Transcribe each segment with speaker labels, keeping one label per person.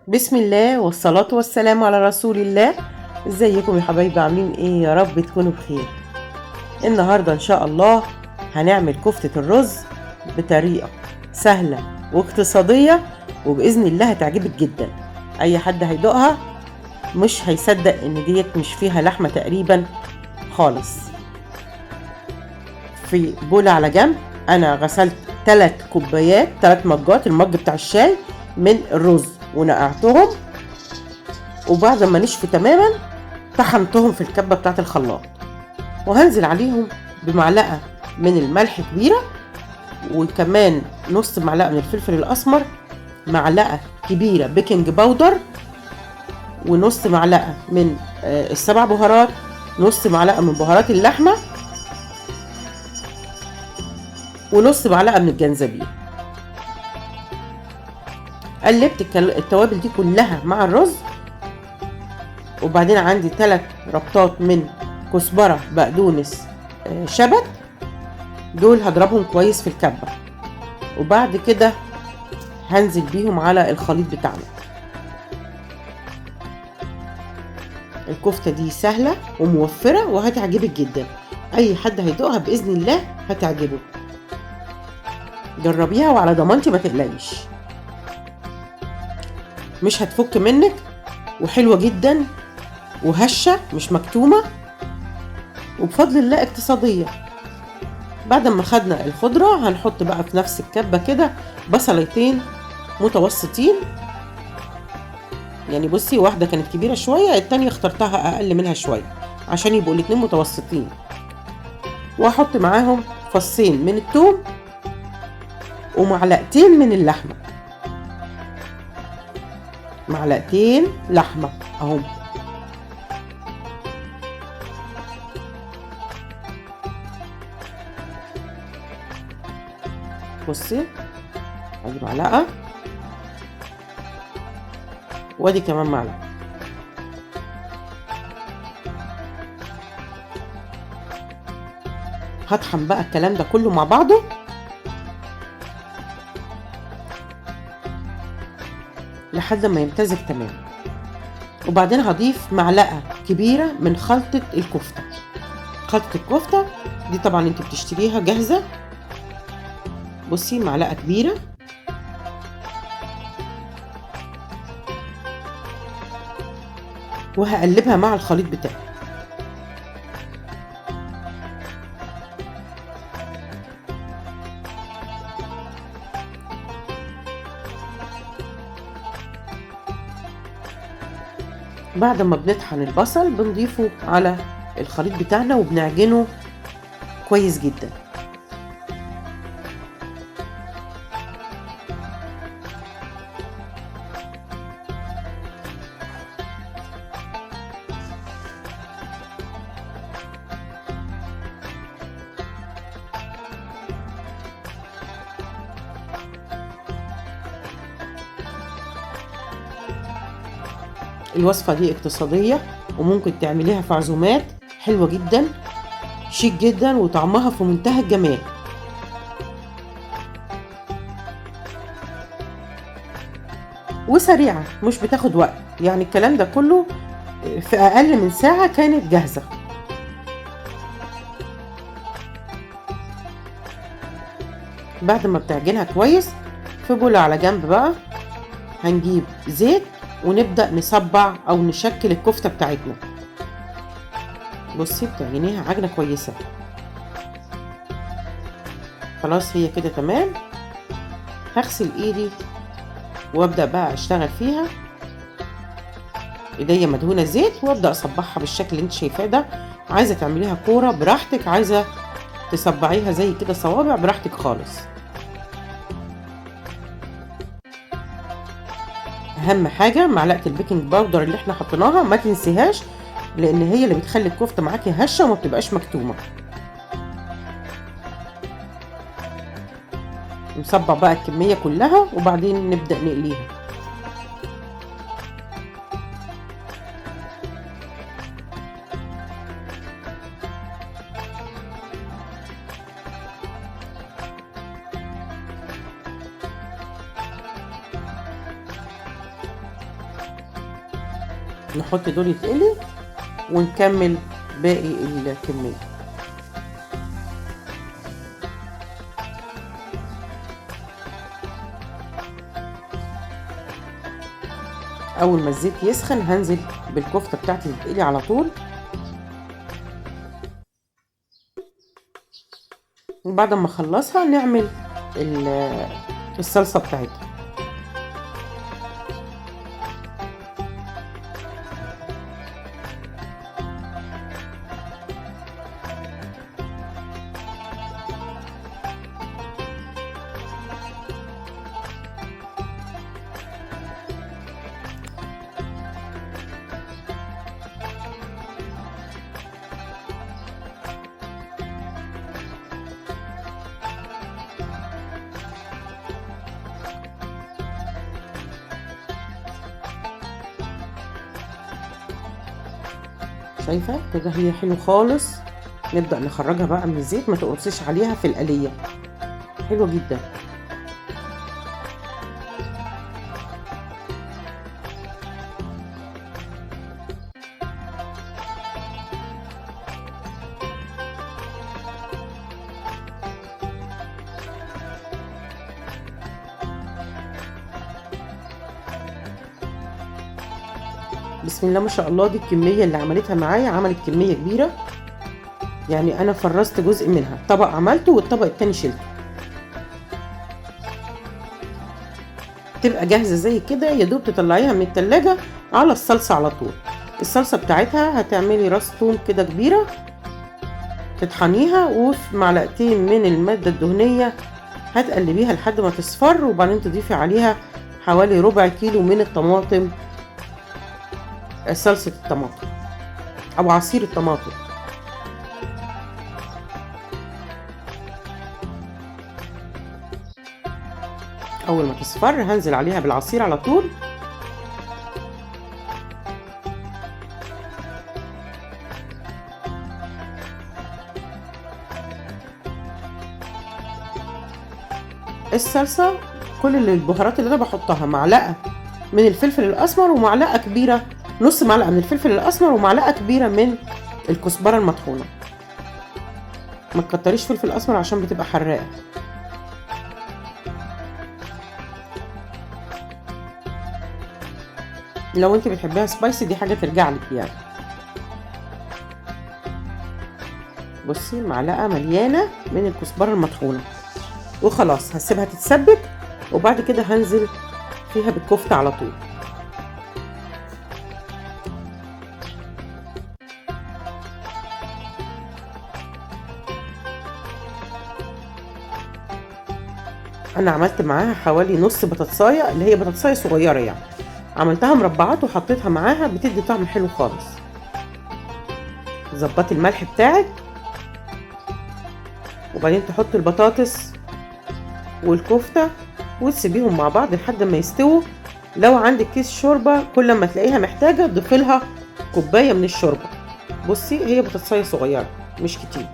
Speaker 1: بسم الله والصلاة والسلام على رسول الله. ازيكم يا حبايبي، عاملين ايه؟ يا رب تكونوا بخير. النهاردة ان شاء الله هنعمل كفتة الرز بطريقة سهلة واقتصادية، وبإذن الله هتعجبك جدا. اي حد هيدوقها مش هيصدق ان ديت مش فيها لحمة تقريبا خالص. في بولة على جنب انا غسلت 3 مجات، المج بتاع الشاي من الرز ونقعتهم، وبعد ما نشفوا تماما طحنتهم في الكبة بتاعت الخلاط، وهنزل عليهم بمعلقة من الملح كبيرة، وكمان نص معلقة من الفلفل الأسمر، معلقة كبيرة بيكنج باودر، ونص معلقة من السبع بهارات، نص معلقة من بهارات اللحمة، ونص معلقة من الجنزبيل. قلبت التوابل دي كلها مع الرز، وبعدين عندي 3 ربطات من كزبرة بقدونس شبت، دول هضربهم كويس في الكبة، وبعد كده هنزل بيهم على الخليط بتاعنا. الكفتة دي سهلة وموفرة وهتعجبك جدا، اي حد هيدوقها بإذن الله هتعجبه. جربيها وعلى ضمانتي ما تقلقيش، مش هتفك منك، وحلوة جدا وهشة مش مكتومة، وبفضل الله اقتصادية. بعد ما خدنا الخضرة هنحط بقى في نفس الكبة كده بصليتين متوسطين، يعني بصي واحدة كانت كبيرة شوية، التانية اخترتها اقل منها شوية عشان يبقوا الاتنين متوسطين، واحط معاهم فصين من الثوم ومعلقتين من اللحمة، معلقتين لحمة اهم. بصي ادي معلقة، وادي كمان معلقة. هطحن بقى الكلام ده كله مع بعضه لحد ما يمتزج تماما، وبعدين هضيف معلقة كبيرة من خلطة الكفتة. خلطة الكفتة دي طبعا انت بتشتريها جاهزة، بصي معلقة كبيرة، وهقلبها مع الخليط بتاعي. بعد ما بنطحن البصل بنضيفه على الخليط بتاعنا وبنعجنه كويس جدا. الوصفة دي اقتصادية وممكن تعمليها في عزومات، حلوة جدا شيك جدا وطعمها في منتهى الجمال. وسريعة مش بتاخد وقت، يعني الكلام ده كله في أقل من ساعة كانت جاهزة. بعد ما بتعجنها كويس في بولة على جنب بقى هنجيب زيت ونبدأ نصبع أو نشكل الكفتة بتاعتنا. بصي بتعجنيها عجنة كويسة، خلاص هي كده تمام. هغسل ايدي وابدأ بقى اشتغل فيها، ايديا مدهونة زيت، وابدأ اصبعها بالشكل اللي انت شايفاه ده. عايزة تعمليها كورة براحتك، عايزة تصبعيها زي كده صوابع براحتك خالص. اهم حاجة معلقة البيكنج باودر اللي احنا حطيناها ما تنسيهاش، لان هي اللي بتخلي الكفتة معاكي هشة وما بتبقاش مكتومة. نصبع بقى الكمية كلها وبعدين نبدأ نقليها. نحط دول يتقلي ونكمل باقي الكمية. اول ما الزيت يسخن هنزل بالكفتة بتاعتي تتقلي على طول، وبعد ما اخلصها نعمل الصلصة بتاعتها. شايفة كده هي حلو خالص. نبدأ نخرجها بقى من الزيت، ما تقرصيش عليها في القلية، حلوة جدا. بسم الله ما شاء الله، دي الكمية اللي عملتها معايا، عملت كمية كبيرة يعني. انا فرزت جزء منها، طبق عملته والطبق التاني شلته. تبقى جاهزة زي كده، يا دوب تطلعيها من التلاجة على الصلصة على طول. الصلصة بتاعتها هتعملي راس توم كده كبيرة، تطحنيها، وفي معلقتين من المادة الدهنية هتقلبيها لحد ما تصفر، وبعدين تضيفي عليها حوالي ربع كيلو من الطماطم، صلصة الطماطم او عصير الطماطم. اول ما تصفر هنزل عليها بالعصير على طول. الصلصة كل البهارات اللي انا بحطها معلقة من الفلفل الاسمر، ومعلقة كبيرة، نص معلقة من الفلفل الاسمر، ومعلقة كبيرة من الكزبرة المطحونة. ما تكتريش فلفل اسمر عشان بتبقى حراقة. لو انت بتحبيها سبايسي دي حاجة ترجع لك يعني. بصي معلقة مليانة من الكزبرة المطحونة، وخلاص هسيبها تتسبك، وبعد كده هنزل فيها بالكفتة على طول. انا عملت معاها حوالي نص بطاطسايه، اللي هي بطاطسايه صغيره يعني، عملتها مربعات وحطيتها معاها، بتدي طعم حلو خالص. ظبطي الملح بتاعك، وبعدين تحطي البطاطس والكفته وتسيبيهم مع بعض لحد ما يستووا. لو عندك كيس شوربه كل ما تلاقيها محتاجه ضيفي لها كوبايه من الشوربه. بصي هي بطاطسايه صغيره مش كتير.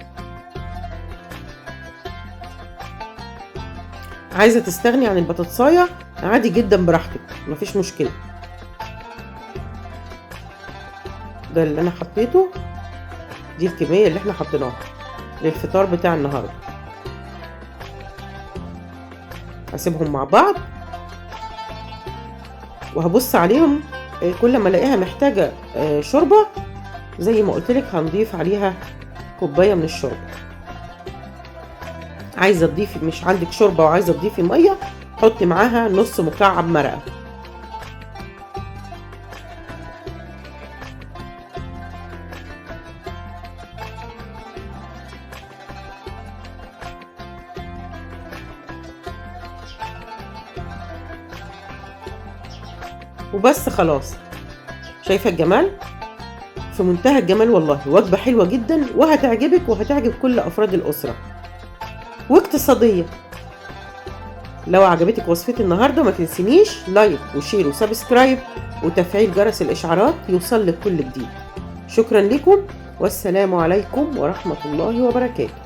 Speaker 1: عايزه تستغني عن البطاطسايه عادي جدا براحتك، مفيش مشكله. ده اللي انا حطيته، دي الكميه اللي احنا حطيناها للفطار بتاع النهارده. هسيبهم مع بعض وهبص عليهم، كل ما الاقيها محتاجه شوربه زي ما قلت لك هنضيف عليها كوبايه من الشوربه. عايزه تضيفي، مش عندك شوربه وعايزه تضيفي ميه، حطي معاها نص مكعب مرقه. وبس خلاص. شايفه الجمال؟ في منتهى الجمال والله. وجبه حلوه جدا وهتعجبك وهتعجب كل افراد الاسره، واقتصاديه. لو عجبتك وصفتي النهارده ما تنسينيش لايك وشير وسبسكرايب وتفعيل جرس الاشعارات يوصل لك كل جديد. شكرا لكم، والسلام عليكم ورحمه الله وبركاته.